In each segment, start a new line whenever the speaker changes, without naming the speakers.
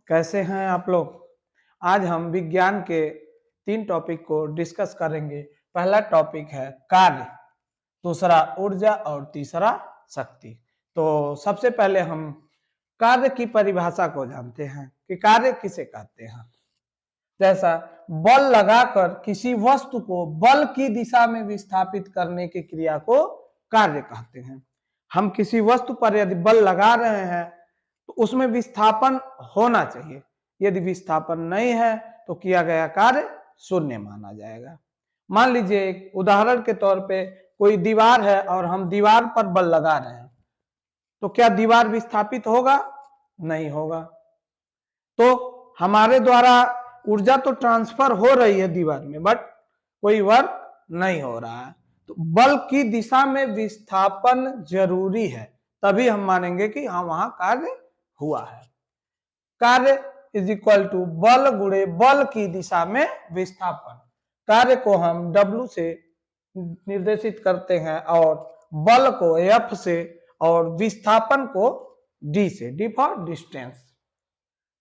कैसे हैं आप लोग। आज हम विज्ञान के 3 टॉपिक को डिस्कस करेंगे। पहला टॉपिक है कार्य, दूसरा ऊर्जा और तीसरा शक्ति। तो सबसे पहले हम कार्य की परिभाषा को जानते हैं कि कार्य किसे कहते हैं। जैसा बल लगाकर किसी वस्तु को बल की दिशा में विस्थापित करने की क्रिया को कार्य कहते हैं। हम किसी वस्तु पर यदि बल लगा रहे हैं तो उसमें विस्थापन होना चाहिए। यदि विस्थापन नहीं है तो किया गया कार्य शून्य माना जाएगा। मान लीजिए एक उदाहरण के तौर पे कोई दीवार है और हम दीवार पर बल लगा रहे हैं तो क्या दीवार विस्थापित होगा? नहीं होगा। तो हमारे द्वारा ऊर्जा तो ट्रांसफर हो रही है दीवार में, बट कोई वर्क नहीं हो रहा है। तो बल की दिशा में विस्थापन जरूरी है, तभी हम मानेंगे कि हाँ वहां कार्य हुआ है। कार्य इज इक्वल टू बल गुणे बल की दिशा में विस्थापन। कार्य को हम W से निर्देशित करते हैं और बल को F से और विस्थापन को D से, D फॉर डिस्टेंस।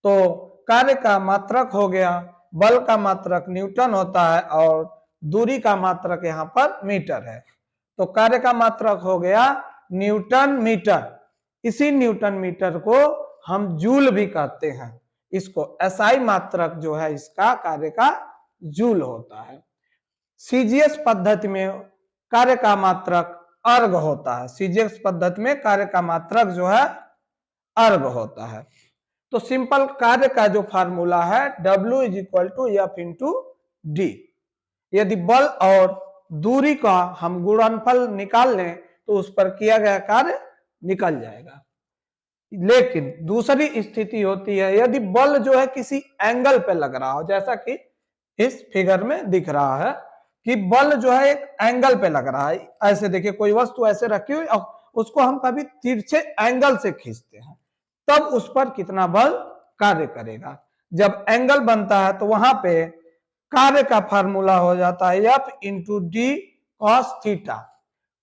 तो कार्य का मात्रक हो गया, बल का मात्रक न्यूटन होता है और दूरी का मात्रक यहाँ पर मीटर है। तो कार्य का मात्रक हो गया न्यूटन मीटर। इसी न्यूटन मीटर को हम जूल भी कहते हैं। इसको SI मात्रक जो है इसका कार्य का जूल होता है। CGS पद्धति में कार्य का मात्रक अर्ग होता है। CGS पद्धति में कार्य का मात्रक जो है अर्ग होता है। तो सिंपल कार्य का जो फार्मूला है W is equal to F into D. यदि बल और दूरी का हम गुणनफल निकाल लें तो उस पर किया गया कार्य निकल जाएगा। लेकिन दूसरी स्थिति होती है यदि बल जो है किसी एंगल पे लग रहा हो, जैसा कि इस फिगर में दिख रहा है कि बल जो है एक एंगल पे लग रहा है। ऐसे देखिए कोई वस्तु ऐसे रखी हुई और उसको हम कभी तिरछे एंगल से खींचते हैं, तब उस पर कितना बल कार्य करेगा। जब एंगल बनता है तो वहां पे कार्य का फार्मूला हो जाता है F into D cos theta.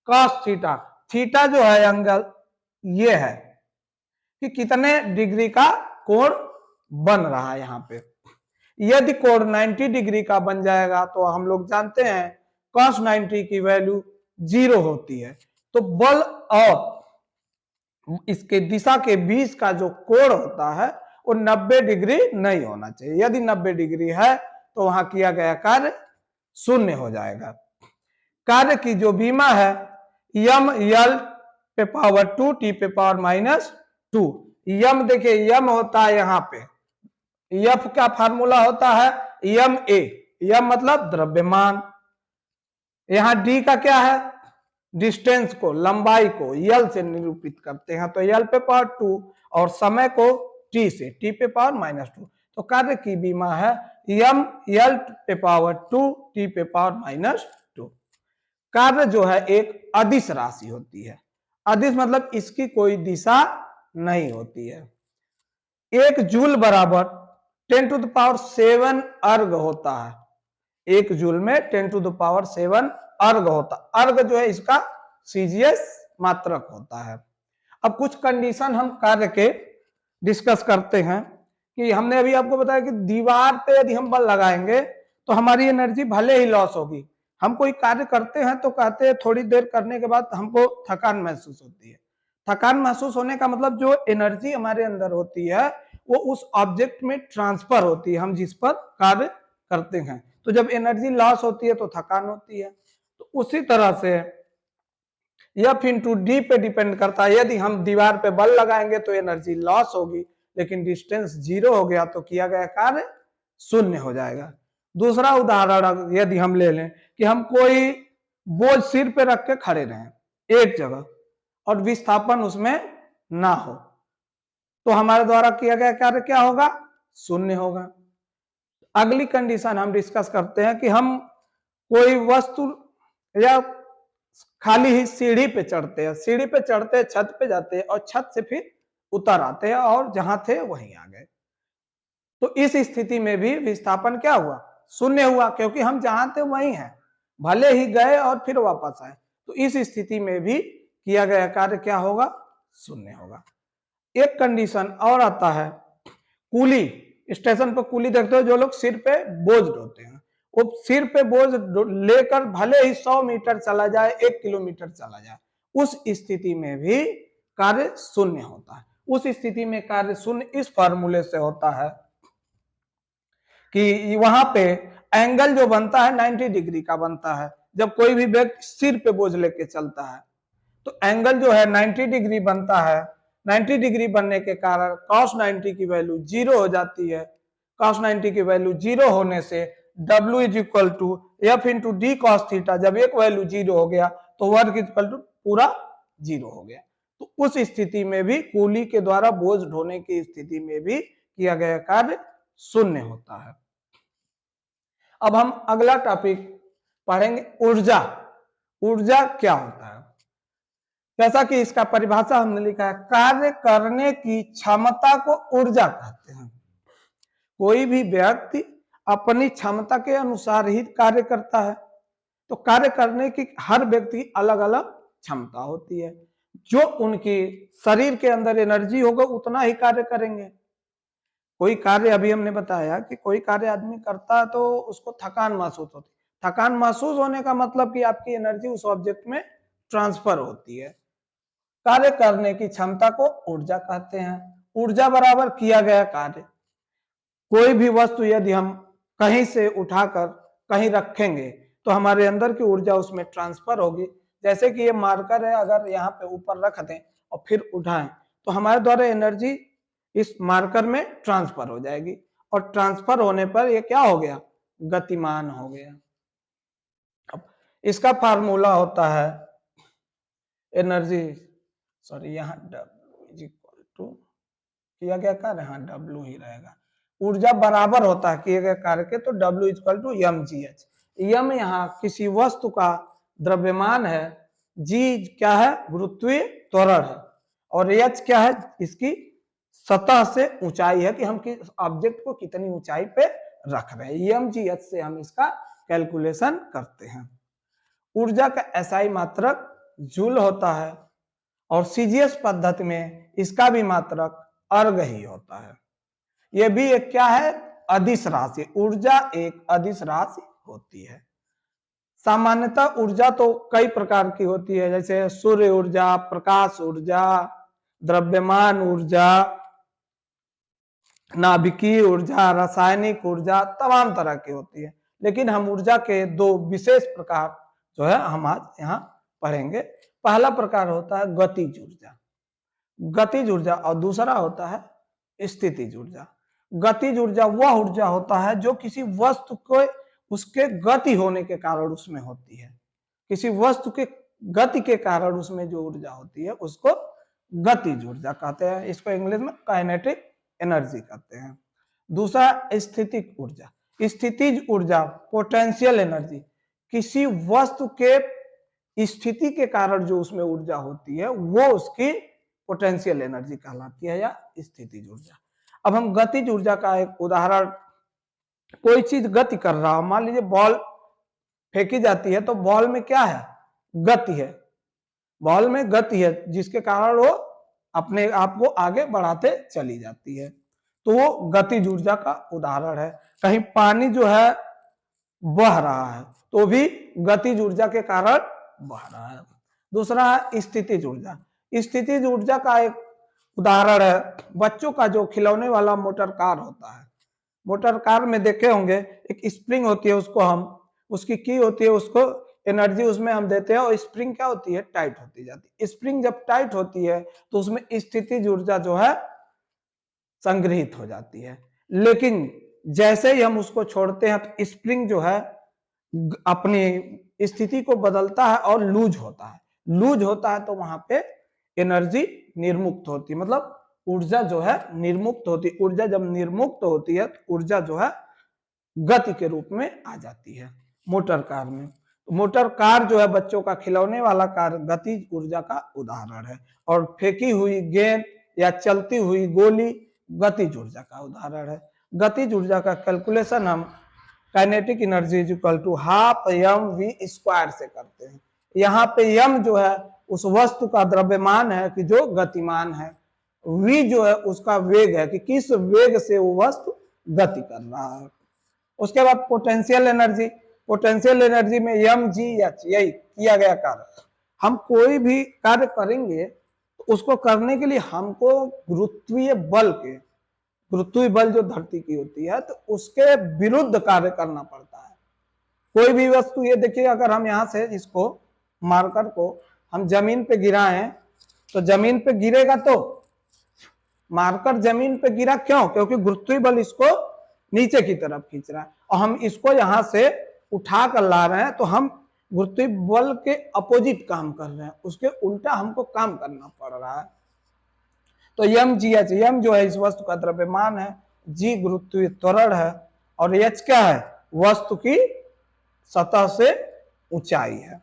Cos theta, theta जो है एंगल ये है कि कितने डिग्री का कोण बन रहा है। यहाँ पे यदि कोण 90 डिग्री का बन जाएगा तो हम लोग जानते हैं cos 90 की वैल्यू 0 होती है। तो बल और इसके दिशा के बीच का जो कोण होता है वो 90 डिग्री नहीं होना चाहिए। यदि 90 डिग्री है तो वहां किया गया कार्य शून्य हो जाएगा। कार्य की जो बीमा है यम यल पे पावर 2 टी पे पावर -2। यम देखिए यम होता है यहाँ पे, F का फार्मूला होता है यम ए। यम मतलब द्रव्यमान। यहाँ डी का क्या है? डिस्टेंस को, लंबाई को यल से निरूपित करते हैं। तो यल पे पावर 2 और समय को टी से, टी पे पावर -2। तो कार्य की बीमा है यम यल पे पावर 2 टी पे पावर -2। कार्य जो है एक अदिश राशि होती है। अदिश मतलब इसकी कोई दिशा नहीं होती है। 1 जूल बराबर 10⁻7 अर्ग होता है। 1 जूल में 10⁻7 अर्ग होता। अर्ग जो है इसका CGS मात्रक होता है। अब कुछ कंडीशन हम कार्य के डिस्कस करते हैं कि हमने अभी आपको बताया कि दीवार पे यदि हम बल लगाएंगे तो हमारी एनर्जी भले ही लॉस होगी। हम कोई कार्य करते हैं तो कहते हैं थोड़ी देर करने के बाद हमको थकान महसूस होती है। थकान महसूस होने का मतलब जो एनर्जी हमारे अंदर होती है वो उस ऑब्जेक्ट में ट्रांसफर होती है, हम जिस पर कार्य करते हैं। तो जब एनर्जी लॉस होती है तो थकान होती है। तो उसी तरह से F इंटू डी पे डिपेंड करता है। यदि हम दीवार पे बल लगाएंगे तो एनर्जी लॉस होगी, लेकिन डिस्टेंस 0 हो गया तो किया गया कार्य शून्य हो जाएगा। दूसरा उदाहरण यदि हम ले लें कि हम कोई बोझ सिर पे रख के खड़े रहें एक जगह और विस्थापन उसमें ना हो, तो हमारे द्वारा किया गया कार्य क्या होगा? शून्य होगा। अगली कंडीशन हम डिस्कस करते हैं कि हम कोई वस्तु या खाली ही सीढ़ी पे चढ़ते हैं, सीढ़ी पे चढ़ते हैं, छत पे जाते हैं और छत से फिर उतर आते हैं और जहां थे वहीं आ गए। तो इस स्थिति में भी विस्थापन क्या हुआ? शून्य हुआ, क्योंकि हम जहां थे वहीं हैं, भले ही गए और फिर वापस आए। तो इस स्थिति में भी किया गया कार्य क्या होगा? शून्य होगा। एक कंडीशन और आता है, कूली, स्टेशन पर कूली देखते हो जो लोग सिर पे बोझ ढोते हैं, वो सिर पे बोझ लेकर भले ही 100 मीटर चला जाए, 1 किलोमीटर चला जाए, उस स्थिति में भी कार्य शून्य होता है। उस स्थिति में कार्य शून्य इस फॉर्मूले से होता है कि वहां पे एंगल जो बनता है 90 डिग्री का बनता है। जब कोई भी व्यक्ति सिर पे बोझ लेके चलता है तो एंगल जो है 90 डिग्री बनता है। 90 डिग्री बनने के कारण cos 90 की वैल्यू 0 हो जाती है। cos 90 की वैल्यू 0 होने से W is equal to F into D cos theta. जब एक वैल्यू 0 हो गया तो वर्ग इक्वल टू पूरा 0 हो गया। तो उस स्थिति में भी कूली के द्वारा बोझ ढोने की स्थिति में भी किया गया कार्य शून्य होता है। अब हम अगला टॉपिक पढ़ेंगे ऊर्जा। ऊर्जा क्या होता है? जैसा कि इसका परिभाषा हमने लिखा है, कार्य करने की क्षमता को ऊर्जा कहते हैं। कोई भी व्यक्ति अपनी क्षमता के अनुसार ही कार्य करता है। तो कार्य करने की हर व्यक्ति की अलग अलग क्षमता होती है। जो उनकी शरीर के अंदर एनर्जी होगा उतना ही कार्य करेंगे। कोई कार्य, अभी हमने बताया कि कोई कार्य आदमी करता है तो उसको थकान महसूस होती है। थकान महसूस होने का मतलब कि आपकी एनर्जी उस ऑब्जेक्ट में ट्रांसफर होती है। कार्य करने की क्षमता को ऊर्जा कहते हैं। ऊर्जा बराबर किया गया कार्य। कोई भी वस्तु यदि हम कहीं से उठाकर कहीं रखेंगे तो हमारे अंदर की ऊर्जा उसमें ट्रांसफर होगी। जैसे कि ये मार्कर है, अगर यहाँ पे ऊपर रख दें और फिर उठाएं तो हमारे द्वारा एनर्जी इस मार्कर में ट्रांसफर हो जाएगी, और ट्रांसफर होने पर ये क्या हो गया? गतिमान हो गया। अब इसका फार्मूला होता है एनर्जी, सॉरी यहाँ W इज इक्वल टू किया गया कार्य, हाँ W ही रहेगा। ऊर्जा बराबर होता है किए गए कार्य के, तो W is equal to mgh। यम यहाँ किसी वस्तु का द्रव्यमान है, g क्या है? गुरुत्वीय त्वरण है, और h क्या है? इसकी सतह से ऊंचाई है कि हम किस ऑब्जेक्ट को कितनी ऊंचाई पे रख रहे हैं। mgh से हम इसका कैलकुलेशन करते हैं। ऊर्जा का SI मात्रक जूल होता है, और सीजीएस पद्धति में इसका भी मात्रक अर्ग ही होता है। यह भी एक क्या है? अदिश राशि। ऊर्जा एक अदिश राशि होती है। सामान्यतः ऊर्जा तो कई प्रकार की होती है, जैसे सूर्य ऊर्जा, प्रकाश ऊर्जा, द्रव्यमान ऊर्जा, नाभिकीय ऊर्जा, रासायनिक ऊर्जा, तमाम तरह की होती है। लेकिन हम ऊर्जा के दो विशेष प्रकार जो है हम आज यहाँ पढ़ेंगे। पहला प्रकार होता है गतिज ऊर्जा, गतिज ऊर्जा, और दूसरा होता है स्थितिज ऊर्जा। गतिज ऊर्जा वह ऊर्जा होता है जो किसी वस्तु को उसके गति होने के कारण उसमें होती है। किसी वस्तु के गति के कारण उसमें जो ऊर्जा होती है उसको गतिज ऊर्जा कहते हैं। इसको इंग्लिश में काइनेटिक एनर्जी कहते हैं। दूसरा स्थितिज ऊर्जा। स्थितिज ऊर्जा पोटेंशियल एनर्जी, किसी वस्तु के स्थिति के कारण जो उसमें ऊर्जा होती है वो उसकी पोटेंशियल एनर्जी कहलाती है, या स्थितिज ऊर्जा। अब हम गतिज ऊर्जा का एक उदाहरण, कोई चीज गति कर रहा हो, मान लीजिए बॉल फेंकी जाती है तो बॉल में क्या है? गति है। बॉल में गति है जिसके कारण वो अपने आप को आगे बढ़ाते चली जाती है, तो वो गतिज ऊर्जा का उदाहरण है। कहीं पानी जो है बह रहा है तो भी गतिज ऊर्जा के कारण बह रहा है। दूसरा है स्थितिज ऊर्जा। स्थितिज ऊर्जा का एक उदाहरण है बच्चों का जो खिलौने वाला मोटर कार होता है। मोटर कार में देखे होंगे एक स्प्रिंग होती है, उसको हम उसकी की होती है, उसको एनर्जी उसमें हम देते हैं और स्प्रिंग क्या होती है? टाइट होती जाती है। स्प्रिंग जब टाइट होती है तो उसमें स्थितिज ऊर्जा जो है संग्रहित हो जाती है। लेकिन जैसे ही हम उसको छोड़ते हैं तो स्प्रिंग जो है अपनी स्थिति को बदलता है और लूज होता है। लूज होता है तो वहां पे एनर्जी निर्मुक्त होती है, मतलब ऊर्जा जो है निर्मुक्त होती है। ऊर्जा जब निर्मुक्त होती है तो ऊर्जा जो है गति के रूप में आ जाती है मोटर कार में। मोटर कार जो है बच्चों का खिलौने वाला कार गतिज ऊर्जा का उदाहरण है, और फेंकी हुई गेंद या चलती हुई गोली गतिज ऊर्जा का उदाहरण है। गतिज ऊर्जा का कैलकुलेशन हम kinetic energy is equal to half mv square से करते हैं। यहाँ पे m जो है उस वस्तु का द्रव्यमान है कि जो गतिमान है, v जो है उसका वेग है कि किस वेग से वो वस्तु गति कर रहा है। उसके बाद पोटेंशियल एनर्जी, पोटेंशियल एनर्जी में एम जी एच यही किया गया कार्य। हम कोई भी कार्य करेंगे तो उसको करने के लिए हमको गुरुत्वीय बल के, गुरुत्वीय बल जो धरती की होती है तो उसके विरुद्ध कार्य करना पड़ता है। कोई भी वस्तु, ये देखिए अगर हम यहाँ से इसको मार्कर को हम जमीन पे गिराएं तो जमीन पे गिरेगा, तो मार्कर जमीन पे गिरा क्यों? क्योंकि गुरुत्वीय बल इसको नीचे की तरफ खींच रहा है और हम इसको यहां से उठा कर ला रहे हैं, तो हम गुरुत्वीय बल के अपोजिट काम कर रहे हैं, उसके उल्टा हमको काम करना पड़ रहा है। तो यम जी एच, यम जो है इस वस्तु का द्रव्यमान है, जी गुरुत्वीय त्वरण है और एच क्या है? वस्तु की सतह से ऊंचाई है।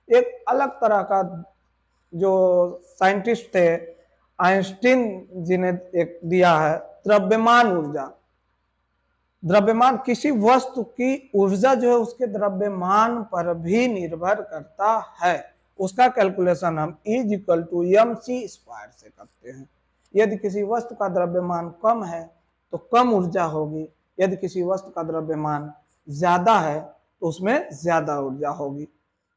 एक अलग तरह का जो साइंटिस्ट थे आइंस्टीन जी ने एक दिया है द्रव्यमान ऊर्जा। द्रव्यमान, किसी वस्तु की ऊर्जा जो है उसके द्रव्यमान पर भी निर्भर करता है। उसका कैलकुलेशन हम is equal to M C square से करते हैं। यदि किसी वस्तु का द्रव्यमान कम है तो कम ऊर्जा होगी, यदि किसी वस्तु का द्रव्यमान ज्यादा है तो उसमें ज्यादा ऊर्जा होगी।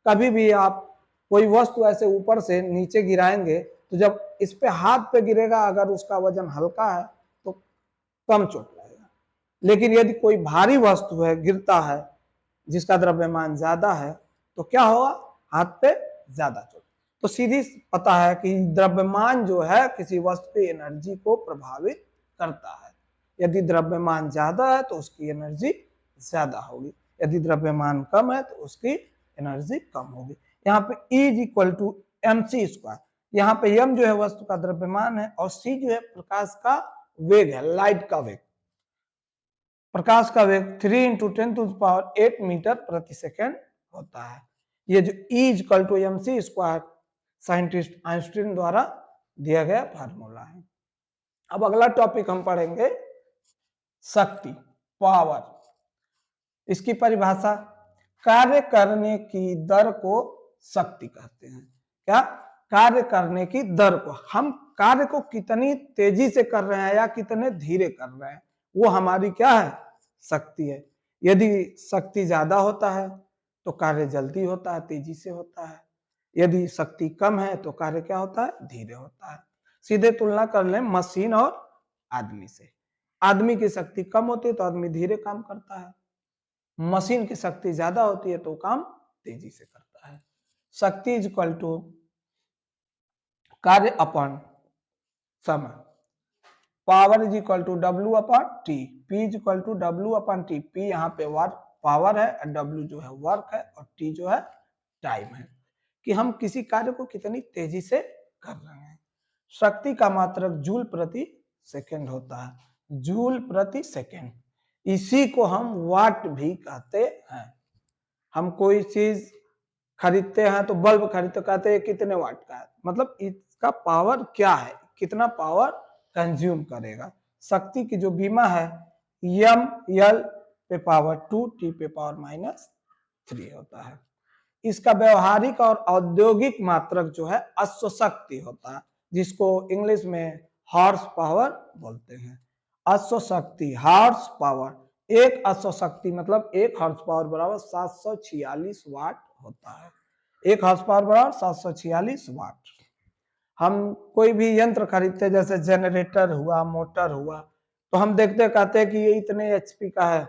कभी भी आप कोई वस्तु ऐसे ऊपर से नीचे गिराएंगे तो जब इस पे हाथ पे गिरेगा, अगर उसका वजन हल्का है तो कम चोट लगेगा, लेकिन यदि कोई भारी वस्तु है गिरता है जिसका द्रव्यमान ज्यादा है तो क्या होगा? हाथ पे ज्यादा चोट। तो सीधी पता है कि द्रव्यमान जो है किसी वस्तु की एनर्जी को प्रभावित करता है। यदि द्रव्यमान ज्यादा है तो उसकी एनर्जी ज्यादा होगी, यदि द्रव्यमान कम है तो उसकी एनर्जी कम होगी। यहाँ पे E is equal to M C square, यहाँ पे m जो है वस्तु का द्रव्यमान है और c जो है प्रकाश का वेग है, लाइट का वेग। प्रकाश का वेग 3 इंटू 10⁸ मीटर प्रति सेकेंड होता है। ये जो E is equal to M C square scientist Einstein द्वारा दिया गया फार्मूला है। अब अगला टॉपिक हम पढ़ेंगे शक्ति, पावर। इसकी परिभाषा, कार्य करने की दर को शक्ति कहते हैं। क्या? कार्य करने की दर को, हम कार्य को कितनी तेजी से कर रहे हैं या कितने धीरे कर रहे हैं, वो हमारी क्या है? शक्ति है। यदि शक्ति ज्यादा होता है तो कार्य जल्दी होता है, तेजी से होता है। यदि शक्ति कम है तो कार्य क्या होता है? धीरे होता है। सीधे तुलना कर लें मशीन और आदमी से। आदमी की शक्ति कम होती है तो आदमी धीरे काम करता है, मशीन की शक्ति ज्यादा होती है तो काम तेजी से करता है। शक्ति इज इक्वल टू कार्य अपन समय। Power is equal to W upon T, P is equal to W upon T। P यहाँ पे वर्क पावर है और W जो है वर्क है और T जो है टाइम है, कि हम किसी कार्य को कितनी तेजी से कर रहे हैं। शक्ति का मात्रक जूल प्रति सेकेंड होता है, जूल प्रति सेकेंड। इसी को हम वाट भी कहते हैं। हम कोई चीज खरीदते हैं तो बल्ब खरीदते कहते हैं कितने वाट का है, मतलब इसका पावर क्या है, कितना पावर कंज्यूम करेगा। शक्ति की जो बीमा है एम एल पे पावर 2 टी पे पावर -3 होता है। इसका व्यवहारिक और औद्योगिक मात्रक जो है अश्वशक्ति होता है, जिसको इंग्लिश में हॉर्स पावर बोलते हैं। अश्वशक्ति, हॉर्स पावर, एक अश्वशक्ति मतलब एक हॉर्स पावर बराबर 746 वाट होता है। एक हॉर्स पावर बराबर 746 वाट। हम कोई भी यंत्र खरीदते हैं जैसे जनरेटर हुआ, मोटर हुआ, तो हम देखते कहते हैं कि ये इतने एचपी का है,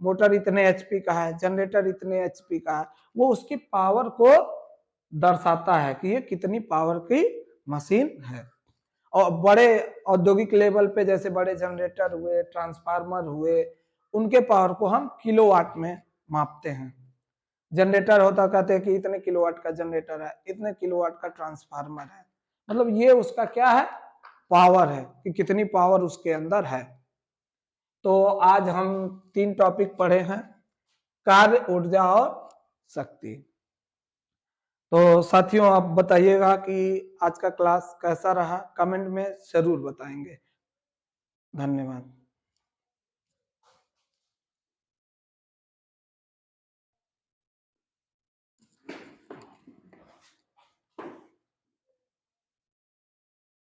मोटर इतने एचपी का है, जनरेटर इतने एचपी का है। वो उसकी पावर को दर्शाता है कि ये कितनी पावर की मशीन है। और बड़े औद्योगिक लेवल पे जैसे बड़े जनरेटर हुए, ट्रांसफार्मर हुए, उनके पावर को हम किलोवाट में मापते हैं। जनरेटर होता कहते हैं कि इतने किलोवाट का जनरेटर है, इतने किलोवाट का ट्रांसफार्मर है, मतलब ये उसका क्या है? पावर है, कि कितनी पावर उसके अंदर है। तो आज हम 3 टॉपिक पढ़े हैं, कार्य, ऊर्जा और शक्ति। तो साथियों आप बताइएगा कि आज का क्लास कैसा रहा, कमेंट में जरूर बताएंगे। धन्यवाद।